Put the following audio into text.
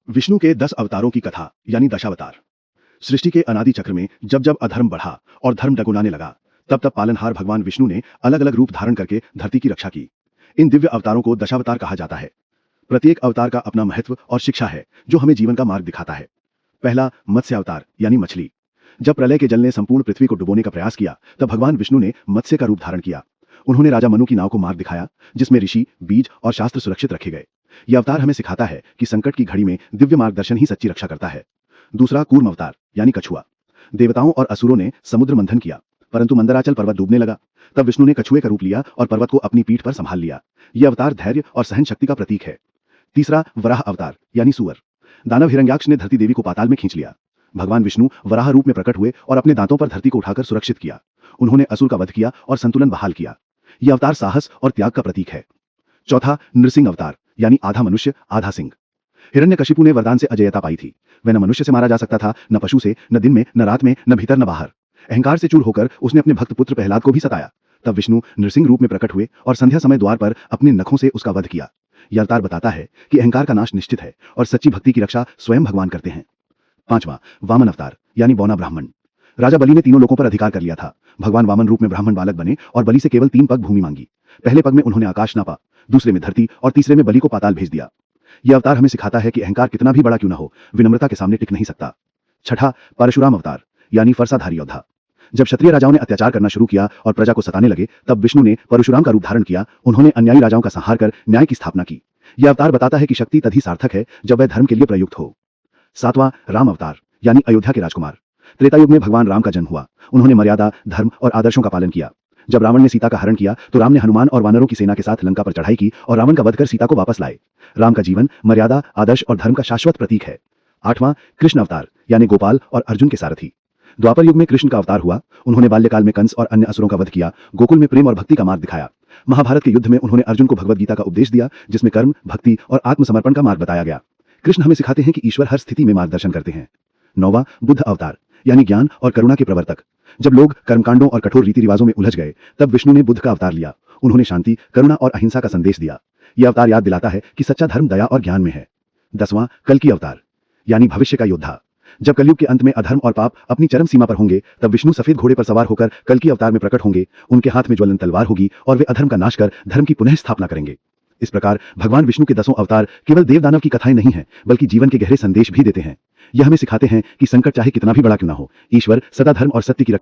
विष्णु के 10 अवतारों की कथा यानी दशावतार। सृष्टि के अनादि चक्र में जब जब अधर्म बढ़ा और धर्म डगुनाने लगा, तब तब पालनहार भगवान विष्णु ने अलग अलग रूप धारण करके धरती की रक्षा की। इन दिव्य अवतारों को दशावतार कहा जाता है। प्रत्येक अवतार का अपना महत्व और शिक्षा है जो हमें जीवन का मार्ग दिखाता है। पहला, मत्स्य अवतार यानी मछली। जब प्रलय के जल ने संपूर्ण पृथ्वी को डुबोने का प्रयास किया, तब भगवान विष्णु ने मत्स्य का रूप धारण किया। उन्होंने राजा मनु की नाव को मार्ग दिखाया, जिसमें ऋषि, बीज और शास्त्र सुरक्षित रखे गए। यह अवतार हमें सिखाता है कि संकट की घड़ी में दिव्य मार्गदर्शन ही सच्ची रक्षा करता है। दूसरा, कूर्म अवतार यानी कछुआ। देवताओं और असुरों ने समुद्र मंथन किया, परंतु मंदराचल पर्वत डूबने लगा। तब विष्णु ने कछुए का रूप लिया और पर्वत को अपनी पीठ पर संभाल लिया। यह अवतार धैर्य और सहन शक्ति का प्रतीक है। तीसरा, वराह अवतार यानी सूअर। दानव हिरण्याक्ष ने धरती देवी को पाताल में खींच लिया। भगवान विष्णु वराह रूप में प्रकट हुए और अपने दांतों पर धरती को उठाकर सुरक्षित किया। उन्होंने असुर का वध किया और संतुलन बहाल किया। यह अवतार साहस और त्याग का प्रतीक है। चौथा, नृसिंह अवतार यानी आधा मनुष्य आधा सिंह। हिरण्यकशिपु ने वरदान से अजयता पाई थी। वह न मनुष्य से मारा जा सकता था, न पशु से, न दिन में, न रात में, न भीतर न बाहर। अहंकार से चूर होकर उसने अपने भक्त पुत्र प्रहलाद को भी सताया। तब विष्णु नृसिंह रूप में प्रकट हुए और संध्या समय द्वार पर अपने नखों से उसका वध किया। यह अवतार बताता है कि अहंकार का नाश निश्चित है और सच्ची भक्ति की रक्षा स्वयं भगवान करते हैं। पांचवा, वामन अवतार यानी बौना ब्राह्मण। राजा बलि ने तीनों लोकों पर अधिकार कर लिया था। भगवान वामन रूप में ब्राह्मण बालक बने और बलि से केवल 3 पग भूमि मांगी। पहले पग में उन्होंने आकाश नापा, दूसरे में धरती और तीसरे में बलि को पाताल भेज दिया। यह अवतार हमें सिखाता है कि अहंकार कितना भी बड़ा क्यों न हो, विनम्रता के सामने टिक नहीं सकता। छठा, परशुराम अवतार यानी फरसाधारी योद्धा। जब क्षत्रिय राजाओं ने अत्याचार करना शुरू किया और प्रजा को सताने लगे, तब विष्णु ने परशुराम का रूप धारण किया। उन्होंने अन्यायी राजाओं का संहार कर न्याय की स्थापना की। यह अवतार बताता है कि शक्ति तभी सार्थक है जब वह धर्म के लिए प्रयुक्त हो। सातवां, राम अवतार यानी अयोध्या के राजकुमार। त्रेतायुग में भगवान राम का जन्म हुआ। उन्होंने मर्यादा, धर्म और आदर्शों का पालन किया। जब रावण ने सीता का हरण किया, तो राम ने हनुमान और वानरों की सेना के साथ लंका पर चढ़ाई की और रावण का वध कर सीता को वापस लाए। राम का जीवन मर्यादा, आदर्श और धर्म का शाश्वत प्रतीक है। आठवां, कृष्ण अवतार यानी गोपाल और अर्जुन के सारथी। द्वापर युग में कृष्ण का अवतार हुआ। उन्होंने बाल्यकाल में कंस और अन्य असुरों का वध किया, गोकुल में प्रेम और भक्ति का मार्ग दिखाया। महाभारत के युद्ध में उन्होंने अर्जुन को भगवद गीता का उपदेश दिया, जिसमें कर्म, भक्ति और आत्मसमर्पण का मार्ग बताया गया। कृष्ण हमें सिखाते हैं कि ईश्वर हर स्थिति में मार्गदर्शन करते हैं। नौवां, बुद्ध अवतार यानी ज्ञान और करुणा के प्रवर्तक। जब लोग कर्मकांडों और कठोर रीति रिवाजों में उलझ गए, तब विष्णु ने बुद्ध का अवतार लिया। उन्होंने शांति, करुणा और अहिंसा का संदेश दिया। यह अवतार याद दिलाता है कि सच्चा धर्म दया और ज्ञान में है। 10वां, कल्कि अवतार यानी भविष्य का योद्धा। जब कलयुग के अंत में अधर्म और पाप अपनी चरम सीमा पर होंगे, तब विष्णु सफेद घोड़े पर सवार होकर कल्कि अवतार में प्रकट होंगे। उनके हाथ में ज्वलंत तलवार होगी और वे अधर्म का नाश कर धर्म की पुनः स्थापना करेंगे। इस प्रकार भगवान विष्णु के 10 अवतार केवल देव दानव की कथाएं नहीं हैं, बल्कि जीवन के गहरे संदेश भी देते हैं। यह हमें सिखाते हैं कि संकट चाहे कितना भी बड़ा क्यों न हो, ईश्वर सदा धर्म और सत्य की